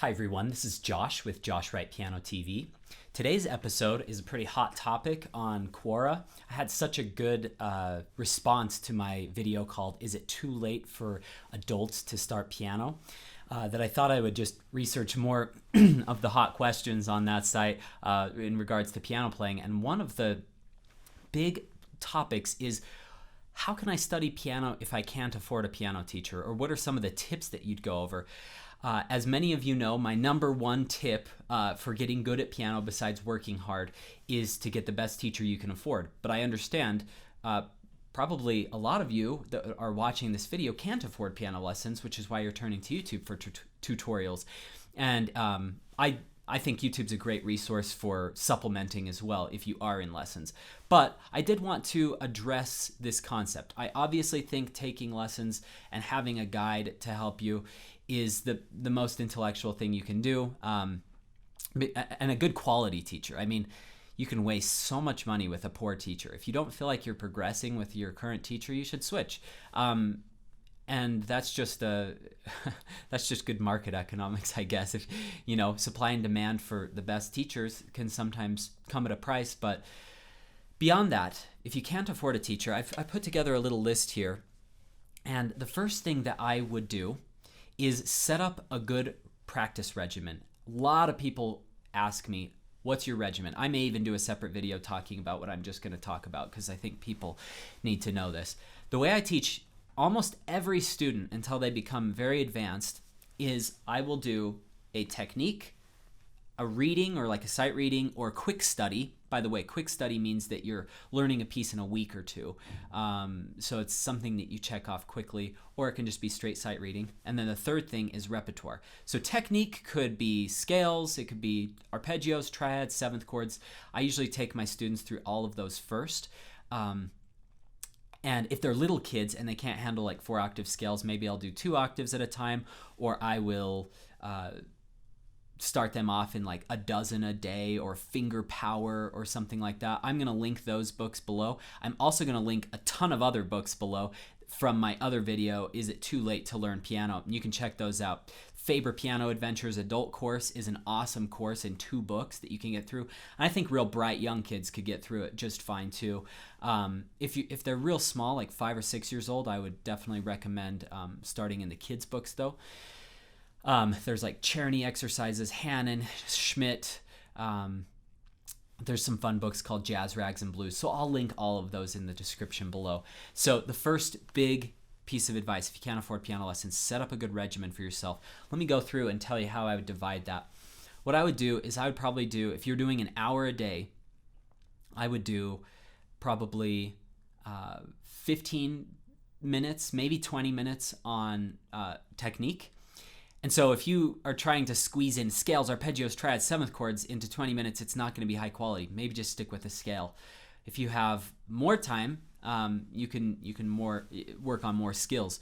Hi everyone, this is Josh with Josh Wright Piano TV. Today's episode is a pretty hot topic on Quora. I had such a good response to my video called "Is it too late for adults to start piano?" That I thought I would just research more of the hot questions on that site in regards to piano playing. And one of the big topics is, how can I study piano if I can't afford a piano teacher? Or what are some of the tips that you'd go over? As many of you know, my number one tip for getting good at piano, besides working hard, is to get the best teacher you can afford. But I understand probably a lot of you that are watching this video can't afford piano lessons, which is why you're turning to YouTube for tutorials. And I think YouTube's a great resource for supplementing as well if you are in lessons. But I did want to address this concept. I obviously think taking lessons and having a guide to help you is the most intellectual thing you can do, and a good quality teacher. I mean, you can waste so much money with a poor teacher. If you don't feel like you're progressing with your current teacher, you should switch. And that's just that's just good market economics, I guess. If supply and demand for the best teachers can sometimes come at a price. But beyond that, if you can't afford a teacher, I put together a little list here. And the first thing that I would do is set up a good practice regimen. A lot of people ask me, what's your regimen? I may even do a separate video talking about what I'm just going to talk about, because I think people need to know this. The way I teach almost every student until they become very advanced is I will do a technique, a reading, or like a sight reading, or a quick study. By the way, quick study means that you're learning a piece in a week or two. So it's something that you check off quickly, or it can just be straight sight reading. And then the third thing is repertoire. So technique could be scales, it could be arpeggios, triads, seventh chords. I usually take my students through all of those first. And if they're little kids and they can't handle like 4-octave scales, maybe I'll do 2 octaves at a time, or I will start them off in like a dozen a day, or finger power or something like that. I'm going to link those books below. I'm also going to link a ton of other books below from my other video, Is It Too Late to Learn Piano? You can check those out. Faber Piano Adventures Adult Course is an awesome course in 2 books that you can get through. And I think real bright young kids could get through it just fine too. If they're real small, like 5 or 6 years old, I would definitely recommend starting in the kids' books though. There's like Czerny exercises, Hannon, Schmidt. There's some fun books called Jazz, Rags, and Blues. So I'll link all of those in the description below. So the first big piece of advice, if you can't afford piano lessons, set up a good regimen for yourself. Let me go through and tell you how I would divide that. What I would do is I would probably do, if you're doing an hour a day, I would do probably 15 minutes, maybe 20 minutes on technique. And so if you are trying to squeeze in scales, arpeggios, triads, seventh chords into 20 minutes, it's not going to be high quality. Maybe just stick with a scale. If you have more time, you can work on more skills.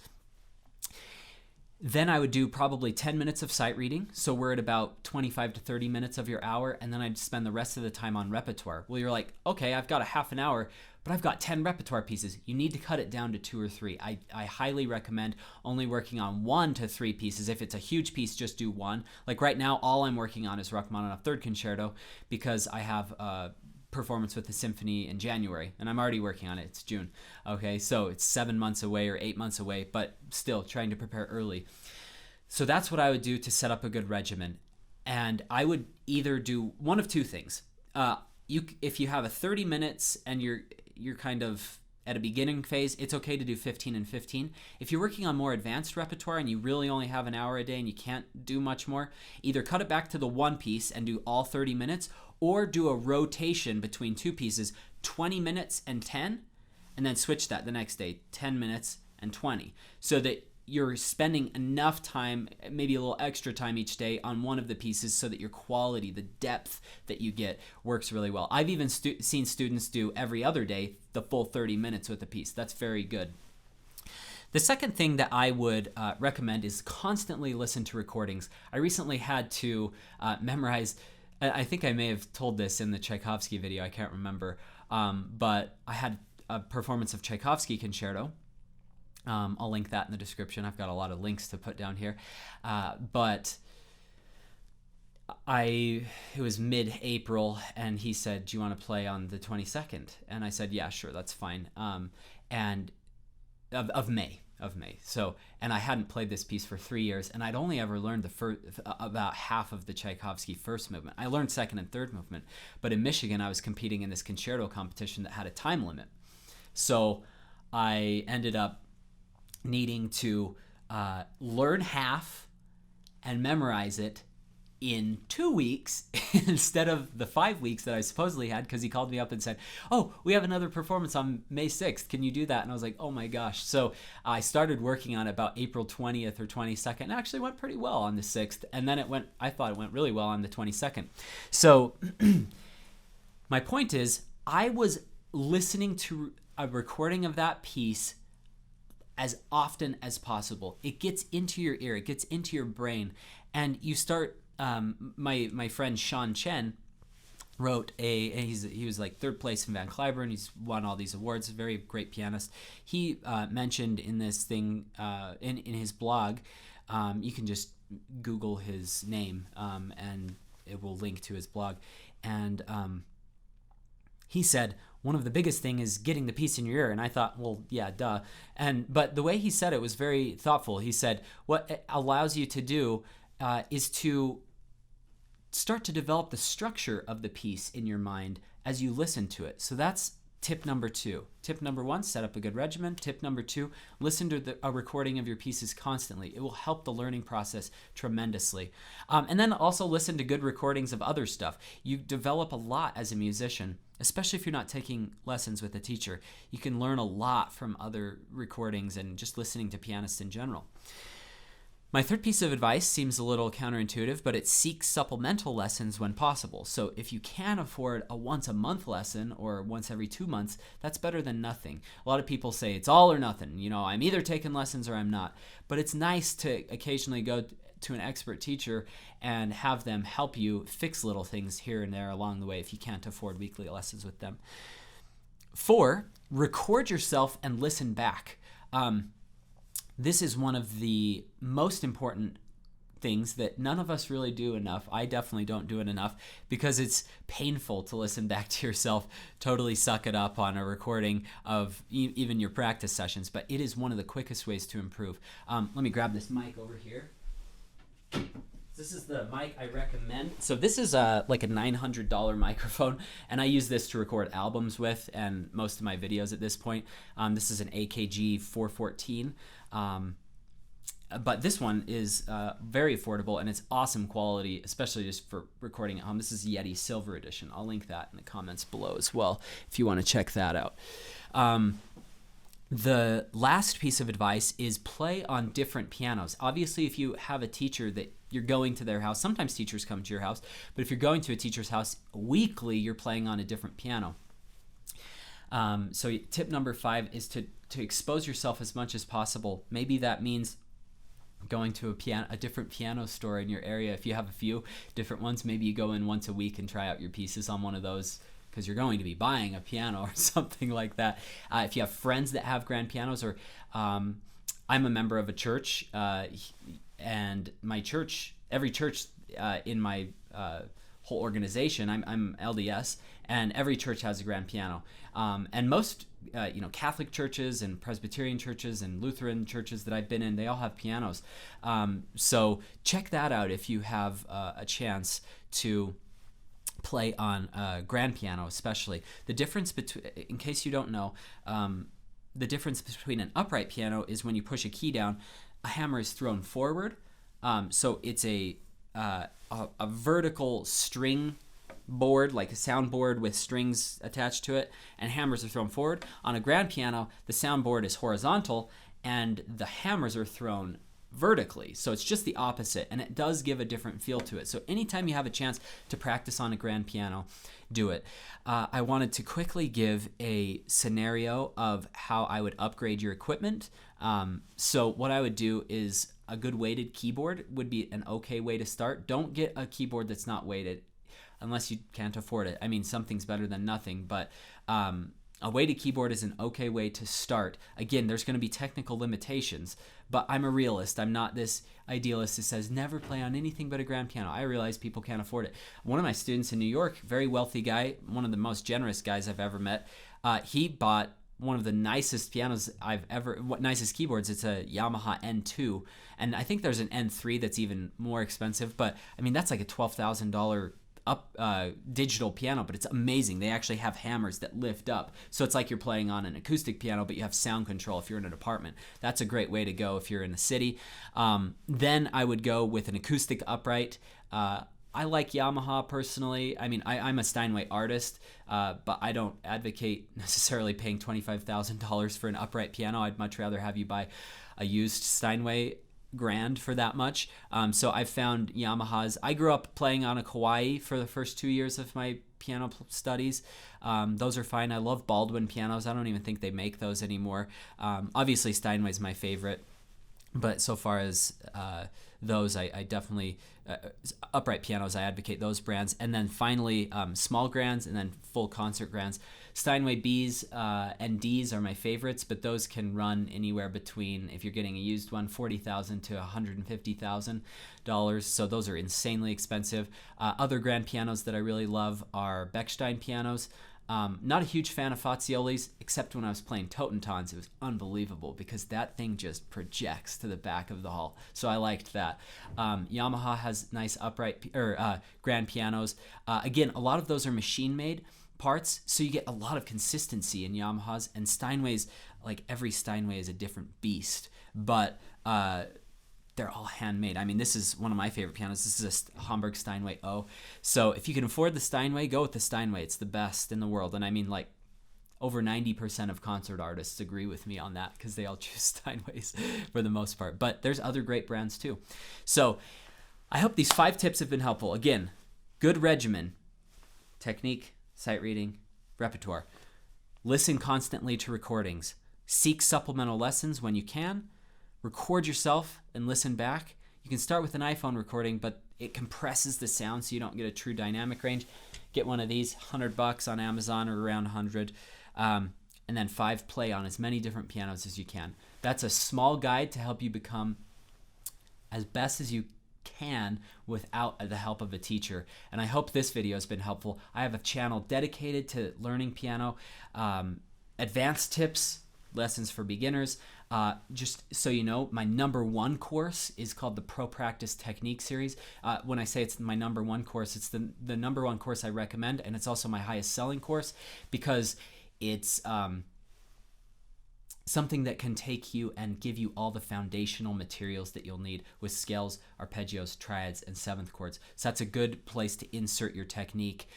Then I would do probably 10 minutes of sight reading. So we're at about 25 to 30 minutes of your hour. And then I'd spend the rest of the time on repertoire. Well, you're like, okay, I've got a half an hour, but I've got 10 repertoire pieces. You need to cut it down to 2 or 3. I highly recommend only working on 1 to 3 pieces. If it's a huge piece, just do 1. Like right now, all I'm working on is Rachmaninoff Third Concerto, because I have a performance with the symphony in January, and I'm already working on it. It's June. Okay, so it's 7 months away or 8 months away, but still trying to prepare early. So that's what I would do to set up a good regimen. And I would either do one of 2 things. If you have a 30 minutes and you're kind of at a beginning phase, it's okay to do 15 and 15. If you're working on more advanced repertoire and you really only have an hour a day and you can't do much more, either cut it back to the 1 piece and do all 30 minutes, or do a rotation between 2 pieces, 20 minutes and 10, and then switch that the next day, 10 minutes and 20, so that you're spending enough time, maybe a little extra time each day on one of the pieces, so that your quality, the depth that you get, works really well. I've even seen students do every other day the full 30 minutes with a piece. That's very good. The second thing that I would recommend is constantly listen to recordings. I recently had to memorize, I think I may have told this in the Tchaikovsky video, I can't remember, but I had a performance of Tchaikovsky Concerto. I'll link that in the description. I've got a lot of links to put down here. But it was mid-April, and he said, "Do you want to play on the 22nd?" And I said, "Yeah, sure, that's fine." And of May. So, and I hadn't played this piece for 3 years, and I'd only ever learned about half of the Tchaikovsky first movement. I learned second and third movement, but in Michigan, I was competing in this concerto competition that had a time limit. So I ended up needing to learn half and memorize it in 2 weeks instead of the 5 weeks that I supposedly had, because he called me up and said, "Oh, we have another performance on May 6th. Can you do that?" And I was like, "Oh my gosh." So I started working on it about April 20th or 22nd. It actually went pretty well on the 6th. And then I thought it went really well on the 22nd. So my point is, I was listening to a recording of that piece as often as possible. It gets into your ear, it gets into your brain, and you start. My friend Sean Chen wrote he was like third place in Van Cliburn. He's won all these awards. Very great pianist. He mentioned in this thing in his blog. You can just Google his name and it will link to his blog. And he said one of the biggest thing is getting the piece in your ear. And I thought, well, yeah, duh. But the way he said it was very thoughtful. He said what it allows you to do is to start to develop the structure of the piece in your mind as you listen to it. So that's tip number 2. Tip number 1, set up a good regimen. Tip number 2, listen to a recording of your pieces constantly. It will help the learning process tremendously. And then also listen to good recordings of other stuff. You develop a lot as a musician, especially if you're not taking lessons with a teacher. You can learn a lot from other recordings and just listening to pianists in general. My third piece of advice seems a little counterintuitive, but it seeks supplemental lessons when possible. So if you can afford a once-a-month lesson or once every 2 months, that's better than nothing. A lot of people say it's all or nothing. You know, I'm either taking lessons or I'm not. But it's nice to occasionally go to an expert teacher and have them help you fix little things here and there along the way if you can't afford weekly lessons with them. 4, record yourself and listen back. This is one of the most important things that none of us really do enough. I definitely don't do it enough because it's painful to listen back to yourself, totally suck it up on a recording of even your practice sessions, but it is one of the quickest ways to improve. Let me grab this mic over here. This is the mic I recommend. So this is like a $900 microphone, and I use this to record albums with and most of my videos at this point. This is an AKG 414. But this one is very affordable, and it's awesome quality, especially just for recording at home. This is Yeti Silver Edition. I'll link that in the comments below as well if you want to check that out. The last piece of advice is play on different pianos. Obviously, if you have a teacher that you're going to their house, sometimes teachers come to your house, but if you're going to a teacher's house weekly, you're playing on a different piano. So tip number 5 is to expose yourself as much as possible. Maybe that means going to a different piano store in your area. If you have a few different ones, maybe you go in once a week and try out your pieces on one of those, because you're going to be buying a piano or something like that. If you have friends that have grand pianos, or I'm a member of a church, and my church, every church in my whole organization, I'm LDS, and every church has a grand piano. And most Catholic churches and Presbyterian churches and Lutheran churches that I've been in, they all have pianos. So check that out if you have a chance to play on a grand piano, especially. The difference between, in case you don't know, the difference between an upright piano is when you push a key down, a hammer is thrown forward. So it's a vertical string board, like a soundboard with strings attached to it, and hammers are thrown forward. On a grand piano, the soundboard is horizontal and the hammers are thrown vertically. So it's just the opposite, and it does give a different feel to it. So anytime you have a chance to practice on a grand piano, do it. I wanted to quickly give a scenario of how I would upgrade your equipment. So what I would do is a good weighted keyboard would be an okay way to start. Don't get a keyboard that's not weighted unless you can't afford it. I mean, something's better than nothing, but A weighted keyboard is an okay way to start. Again, there's going to be technical limitations, but I'm a realist. I'm not this idealist that says never play on anything but a grand piano. I realize people can't afford it. One of my students in New York, very wealthy guy, one of the most generous guys I've ever met, he bought one of the nicest pianos nicest keyboards. It's a Yamaha N2, and I think there's an N3 that's even more expensive, but I mean, that's like a $12,000 digital piano, but it's amazing. They actually have hammers that lift up, so it's like you're playing on an acoustic piano, but you have sound control if you're in an apartment. That's a great way to go if you're in a city. Then I would go with an acoustic upright. I like Yamaha personally. I mean, I'm a Steinway artist, but I don't advocate necessarily paying $25,000 for an upright piano. I'd much rather have you buy a used Steinway grand for that much. So I found Yamahas. I grew up playing on a Kauai for the first 2 years of my piano studies. Those are fine. I love Baldwin pianos. I don't even think they make those anymore. Obviously, Steinway's my favorite. But so far as those, I definitely, upright pianos, I advocate those brands. And then finally, small grands and then full concert grands. Steinway Bs and Ds are my favorites, but those can run anywhere between, if you're getting a used one, $40,000 to $150,000. So those are insanely expensive. Other grand pianos that I really love are Bechstein pianos. Not a huge fan of Fazioli's, except when I was playing Totentons. It was unbelievable because that thing just projects to the back of the hall. So I liked that. Yamaha has nice upright grand pianos. Again, a lot of those are machine-made parts, so you get a lot of consistency in Yamahas. And Steinways, like every Steinway is a different beast, but they're all handmade. I mean, this is one of my favorite pianos. This is a Hamburg Steinway O. So if you can afford the Steinway, go with the Steinway. It's the best in the world. And I mean, like, over 90% of concert artists agree with me on that because they all choose Steinways for the most part. But there's other great brands too. So I hope these 5 tips have been helpful. Again, good regimen, technique, sight reading, repertoire. Listen constantly to recordings. Seek supplemental lessons when you can. Record yourself and listen back. You can start with an iPhone recording, but it compresses the sound so you don't get a true dynamic range. Get one of these, $100 on Amazon or around 100. And then 5, play on as many different pianos as you can. That's a small guide to help you become as best as you can without the help of a teacher. And I hope this video has been helpful. I have a channel dedicated to learning piano, advanced tips, lessons for beginners. Just so you know, my #1 course is called the Pro Practice Technique Series. When I say it's my #1 course, it's the #1 course I recommend, and it's also my highest selling course because it's something that can take you and give you all the foundational materials that you'll need with scales, arpeggios, triads, and 7th chords. So that's a good place to insert your technique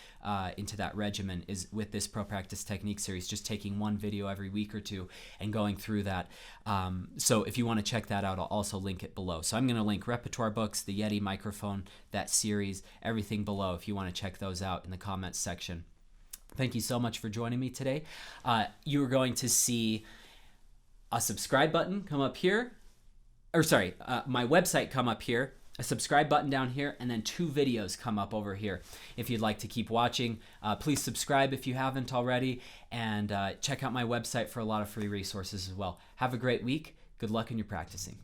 into that regimen, is with this Pro Practice Technique Series, just taking one video every week or 2 and going through that. So if you want to check that out, I'll also link it below. So I'm going to link repertoire books, the Yeti microphone, that series, everything below if you want to check those out in the comments section. Thank you so much for joining me today. You are going to see a subscribe button come up here, or sorry, my website come up here, a subscribe button down here, and then 2 videos come up over here. If you'd like to keep watching, please subscribe if you haven't already, and check out my website for a lot of free resources as well. Have a great week. Good luck in your practicing.